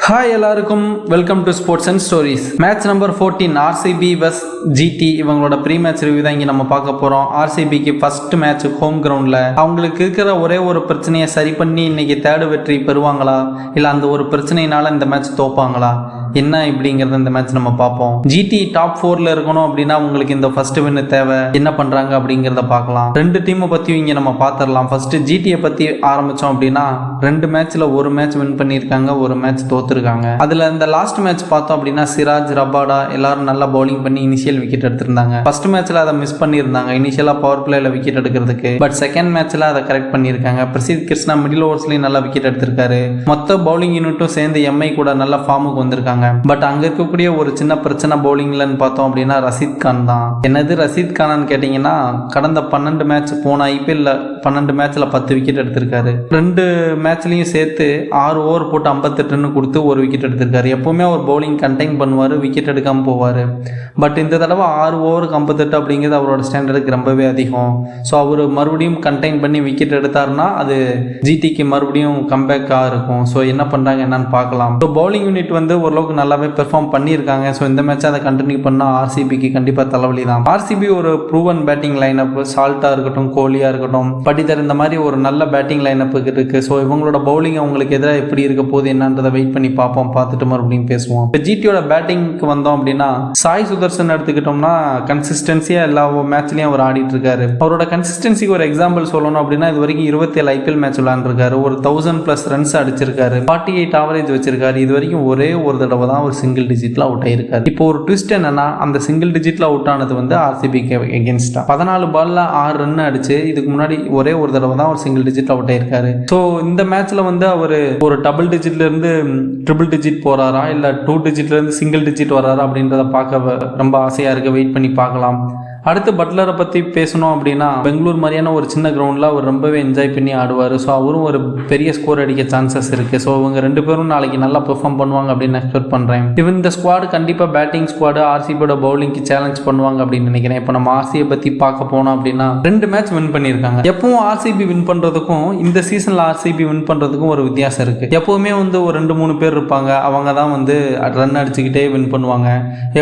Hi எல்லாருக்கும் welcome to sports and stories. Match number 14 RCB vs GT இவங்களோட pre match review தான் இங்கே நம்ம பார்க்க போகிறோம். ஆர்சிபிக்கு ஃபர்ஸ்ட் மேட்ச் ஹோம் கிரவுண்டில் அவங்களுக்கு இருக்கிற ஒரே ஒரு பிரச்சனையை சரி பண்ணி இன்னைக்கு தேர்டு வெற்றி பெறுவாங்களா, இல்லை அந்த ஒரு பிரச்சனையினால இந்த மேட்ச் தோப்பாங்களா, என்ன இப்படிங்கிறத இந்த மேட்ச் நம்ம பார்ப்போம். ஜிடி டாப் 4ல இருக்கணும் அப்படின்னா உங்களுக்கு இந்த ஃபர்ஸ்ட் வின் தேவை. என்ன பண்றாங்க அப்படிங்கிறத பார்க்கலாம். ரெண்டு டீமை பற்றியும் இங்கே நம்ம பார்த்துடலாம். ஃபர்ஸ்ட் ஜிடியை பற்றி ஆரம்பித்தோம் அப்படின்னா 2 மேட்ச்ல ஒரு மேட்ச் வின் பண்ணியிருக்காங்க, ஒரு மேட்ச் தோத்துருக்காங்க. அதுல இந்த லாஸ்ட் மேட்ச் பார்த்தோம் அப்படின்னா சிராஜ், ரபாடா எல்லாரும் நல்லா பவுலிங் பண்ணி இனிஷியல் விக்கெட் எடுத்திருந்தாங்க. ஃபர்ஸ்ட் மேட்ச்ல அதை மிஸ் பண்ணியிருந்தாங்க இனிஷியலா பவர் பிளேல விக்கெட் எடுக்கிறதுக்கு. பட் செகண்ட் மேட்ச்ல அதை கரெக்ட் பண்ணியிருக்காங்க. பிரசித் கிருஷ்ணா மிடில் ஓவர்ஸ்லயும் நல்லா விக்கெட் எடுத்திருக்காரு. மொத்த பவுலிங் யூனிட்டும் சேர்ந்து எம்ஐ கூட நல்ல ஃபார்முக்கு வந்திருக்காங்க. பட் அங்க இருக்கக்கூடிய ஒரு சின்ன பிரச்சனை பவுலிங்லன்னு பார்த்தோம் அப்படின்னா ரஷீத் கான் தான். என்னது ரஷீத் கான்னு கேட்டீங்கன்னா கடந்த 12 மேட்ச் போன ஐபிஎல்ல 12 மேட்ச்ல 10 விக்கெட் எடுத்திருக்காரு. 2 மேட்ச்லயும் சேர்த்து 6 ஓவர் போட்டு 58 ரன் கொடுத்து ஒரு விக்கெட் எடுத்திருக்காரு. எப்பவுமே அவர் பவுலிங் கண்டெயின் பண்ணுவார், விக்கெட் எடுக்காம போவார். பட் இந்த தடவை 6 ஓவருக்கு 58 அப்படிங்கிறது அவரோட ஸ்டாண்டர்டுக்கு ரொம்பவே அதிகம். ஸோ அவர் மறுபடியும் கண்டெயின் பண்ணி விக்கெட் எடுத்தாருன்னா அது ஜிடிக்கு மறுபடியும் கம்பேக்காக இருக்கும். ஸோ என்ன பண்ணுறாங்க என்னன்னு பார்க்கலாம். ஸோ பவுலிங் யூனிட் வந்து ஓரளவுக்கு நல்லாவே பெர்ஃபார்ம் பண்ணியிருக்காங்க. ஸோ இந்த மேட்ச் அதை கண்டினியூ பண்ணால் ஆர்சிபிக்கு கண்டிப்பாக தலைவலி தான். ஆர்சிபி ஒரு ப்ரூவன் பேட்டிங் லைனப், சால்ட்டாக இருக்கட்டும், கோலியாக இருக்கட்டும், படித்தர், இந்த மாதிரி ஒரு நல்ல பேட்டிங் லைனப்புக்கு இருக்குது. ஸோ இவங்களோட பவுலிங் அவங்களுக்கு எதிராக எப்படி இருக்க போகுது என்னன்றதை வெயிட் பண்ணி பார்ப்போம். பார்த்துட்டு மறுபடியும் பேசுவோம். இப்போ ஜிடியோட பேட்டிங்க்கு வந்தோம் அப்படின்னா சாய் சுதர்சன் எடுத்துக்கிட்டோம்னா கன்சிஸ்டன்சியா எல்லா மேட்ச்லயும் அவர் ஆடிட்டு இருக்காரு. அவரோட கன்சிஸ்டன்சிக்கு ஒரு எக்ஸாம்பிள் சொல்லணும் அப்படின்னா இது வரைக்கும் 27 ஐபிஎல் மேட்ச் விளையாண்டுருக்காரு. ஒரு 1000+ ரன்ஸ் அடிச்சிருக்காரு. 48 ஆவரேஜ் வச்சிருக்காரு. இது வரைக்கும் ஒரே ஒரு தடவை தான் ஒரு சிங்கிள் டிஜிட்ல அவுட் ஆயிருக்காரு. இப்போ ஒரு ட்விஸ்ட் என்னன்னா அந்த சிங்கிள் டிஜிட்ல அவுட் ஆனது வந்து ஆர்சிபிக்கு எகென்ஸ்டா 14 பால்ல 6 ரன் அடிச்சு இதுக்கு முன்னாடி ஒரே ஒரு தடவை தான் ஒரு சிங்கிள் டிஜிட்ல அவுட் ஆயிருக்காரு. ஸோ இந்த மேட்ச்ல வந்து அவர் ஒரு டபுள் டிஜிட்ல இருந்து ட்ரிபிள் டிஜிட் போறாரா இல்ல 2 டிஜிட்ல இருந்து சிங்கிள் டிஜிட் வராரா அப்படின்றத பார்க்க ரொம்ப ஆசையா இருக்கு. வெயிட் பண்ணி பார்க்கலாம். அடுத்து பட்லரை பற்றி பேசணும் அப்படின்னா பெங்களூர் மாதிரியான ஒரு சின்ன கிரவுண்டில் அவர் ரொம்பவே என்ஜாய் பண்ணி ஆடுவார். ஸோ அவரும் ஒரு பெரிய ஸ்கோர் அடிக்க சான்சஸ் இருக்குது. ஸோ இவங்க 2 பேரும் நாளைக்கு நல்லா பெர்ஃபார்ம் பண்ணுவாங்க அப்படின்னு எக்ஸ்பெக்ட் பண்ணுறேன். இவன் இந்த ஸ்குவாடு கண்டிப்பாக பேட்டிங் ஸ்குவாடு ஆர்சிபியோட பவுலிங்க்கு சேலஞ்ச் பண்ணுவாங்க அப்படின்னு நினைக்கிறேன். இப்போ நம்ம ஆர்சியை பற்றி பார்க்க போனோம் அப்படின்னா 2 மேட்ச் வின் பண்ணியிருக்காங்க. எப்பவும் ஆர்சிபி வின் பண்ணுறதுக்கும் இந்த சீசனில் ஆர்சிபி வின் பண்ணுறதுக்கும் ஒரு வித்தியாசம் இருக்குது. எப்போவுமே வந்து ஒரு 2-3 பேர் இருப்பாங்க, அவங்க தான் வந்து ரன் அடிச்சுக்கிட்டே வின் பண்ணுவாங்க.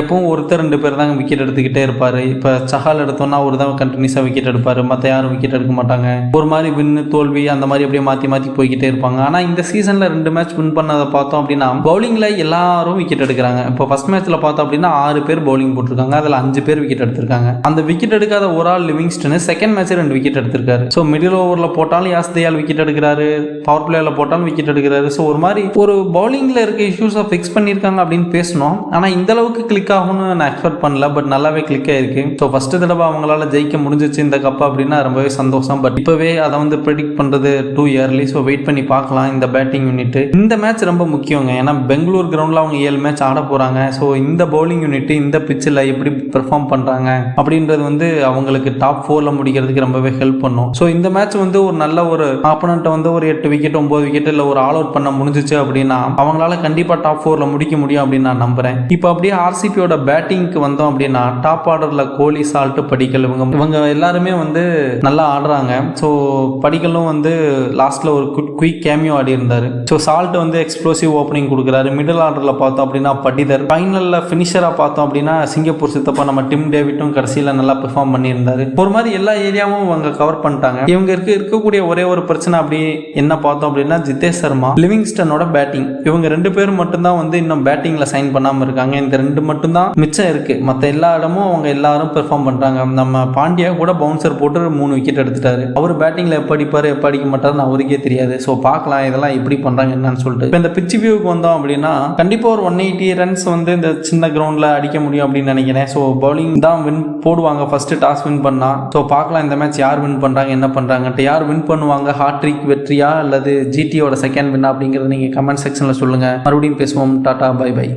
எப்பவும் ஒருத்தர் 2 பேர் தான் விக்கெட் எடுத்துக்கிட்டே இருப்பார். இப்போ சஹால் எடுத்தோம்னா ஒரு தான் கண்டினியூஸாக விக்கெட் எடுப்பார், மற்ற யாரும் விக்கெட் எடுக்க மாட்டாங்க. ஒரு மாதிரி வின்னு தோல்வி அந்த மாதிரி அப்படியே மாற்றி மாற்றி போய்கிட்டே இருப்பாங்க. ஆனால் இந்த சீசனில் 2 மேட்ச் வின் பண்ணதை பார்த்தோம் அப்படின்னா பவுலிங்கில் எல்லாரும் விக்கெட் எடுக்கிறாங்க. இப்போ ஃபர்ஸ்ட் மேட்ச்சில் பார்த்தோம் அப்படின்னா 6 பேர் பவுலிங் போட்டிருக்காங்க, அதில் 5 பேர் விக்கெட் எடுத்திருக்காங்க. அந்த விக்கெட் எடுக்காத ஒரு ஆள் லிவிங்ஸ்டன் செகண்ட் மேட்ச் 2 விக்கெட் எடுத்திருக்காரு. ஸோ மிடில் ஓவரில் போட்டாலும் யாஸ் தயால் விக்கெட் எடுக்கிறாரு, பவர் பிளேயில் போட்டாலும் விக்கெட் எடுக்கிறாரு. ஸோ ஒரு மாதிரி ஒரு பவுலிங்கில் இருக்க இஷ்யூஸை ஃபிக்ஸ் பண்ணியிருக்காங்க அப்படின்னு பேசணும். ஆனால் இந்த அளவுக்கு கிளிக் ஆகும்னு நான் எக்ஸ்பெக்ட் பண்ணல. பட் நல்லாவே கிளிக் ஆயிருக்கு. ஸோ ஃபர்ஸ்ட் தடவை அவங்களால ஜெயிக்க முடிஞ்சிச்சு இந்த கப் அப்படின்னா ரொம்பவே சந்தோஷம். பட் இப்பவே அதை வந்து ப்ரெடிக்ட் பண்றது டூ இயர்லி. ஸோ வெயிட் பண்ணி பார்க்கலாம். இந்த பேட்டிங் யூனிட் இந்த மேட்ச் ரொம்ப முக்கியங்க. ஏன்னா பெங்களூர் கிரவுண்ட்ல அவங்க 7 மேட்ச் ஆட போறாங்க. ஸோ இந்த பவுலிங் யூனிட் இந்த பிச்சில் எப்படி பெர்ஃபார்ம் பண்றாங்க அப்படின்றது வந்து அவங்களுக்கு டாப் 4ல முடிக்கிறதுக்கு ரொம்பவே ஹெல்ப் பண்ணும். ஸோ இந்த மேட்ச் வந்து ஒரு நல்ல ஒரு ஆப்போனண்ட்டை வந்து ஒரு 8 விக்கெட் 9 விக்கெட் இல்லை ஒரு ஆல் அவுட் பண்ண முடிஞ்சிச்சு அப்படின்னா அவங்களால கண்டிப்பா டாப் 4ல முடிக்க முடியும் அப்படின்னு நான் நம்புறேன். இப்போ அப்படியே ஆர்சிபியோட பேட்டிங்க்கு வந்தோம் அப்படின்னா டாப் ஆர்டர்ல கோலி, சால்ட், படிக்கல் இவங்க எல்லாருமே வந்து நல்லா ஆடுறாங்க. ஸோ படிக்கலும் வந்து லாஸ்ட்ல ஒரு குயிக் கேமியோ ஆடி இருந்தாரு. ஸோ சால்ட் வந்து எக்ஸ்ப்ளோசிவ் ஓப்பனிங் கொடுக்குறாரு. மிடில் ஆர்டர்ல பார்த்தோம் அப்படின்னா படிதர், ஃபைனல்ல ஃபினிஷரா பார்த்தோம் அப்படின்னா சிங்கப்பூர் சித்தப்பா நம்ம டிம் டேவிட்டும் கடைசியில நல்லா பெர்ஃபார்ம் பண்ணியிருந்தாரு. ஒரு மாதிரி எல்லா ஏரியாவும் இவங்க கவர் பண்ணிட்டாங்க. இவங்க இருக்கக்கூடிய ஒரே ஒரு பிரச்சனை அப்படி என்ன பார்த்தோம் அப்படின்னா ஜிதேஷ் சர்மா, லிவிங்ஸ்டனோட பேட்டிங். இவங்க 2 பேரும் மட்டும்தான் வந்து இன்னும் பேட்டிங்ல சைன் பண்ணாம இருக்காங்க. இந்த 2 மட்டும் தான் மிச்சம் இருக்கு. மற்ற எல்லா இடமும் அவங்க எல்லாரும் பெர்ஃபார்ம் பண்றாங்க. நம்ம பாண்டியா கூட பவுன்சர் போட்டு 3 விக்கெட் எடுத்துட்டாரு. அவர் பேட்டிங்ல எப்ப அடிப்பாரு எப்ப அடிக்க மாட்டாருன்னு அவருக்கே தெரியாது. ஸோ பார்க்கலாம் இதெல்லாம் எப்படி பண்றாங்க என்னன்னு சொல்லிட்டு. இப்போ இந்த பிட்ச் வியூக்கு வந்தோம் அப்படின்னா கண்டிப்பா ஒரு 180 ரன்ஸ் வந்து இந்த சின்ன கிரவுண்ட்ல அடிக்க முடியும் அப்படின்னு நினைக்கிறேன். ஸோ பவுலிங் தான் வின் போடுவாங்க ஃபர்ஸ்ட் டாஸ் வின் பண்ணா. ஸோ பார்க்கலாம் இந்த மேட்ச் யார் வின் பண்றாங்க என்ன பண்றாங்கன்ட்டு. யார் வின் பண்ணுவாங்க, ஹாட்ரிக் வெற்றியா அல்லது ஜிடியோட செகண்ட் வின் அப்படிங்கறத நீங்க கமெண்ட் செக்ஷன்ல சொல்லுங்க. மறுபடியும் பேசுவோம். டாடா, பை பை.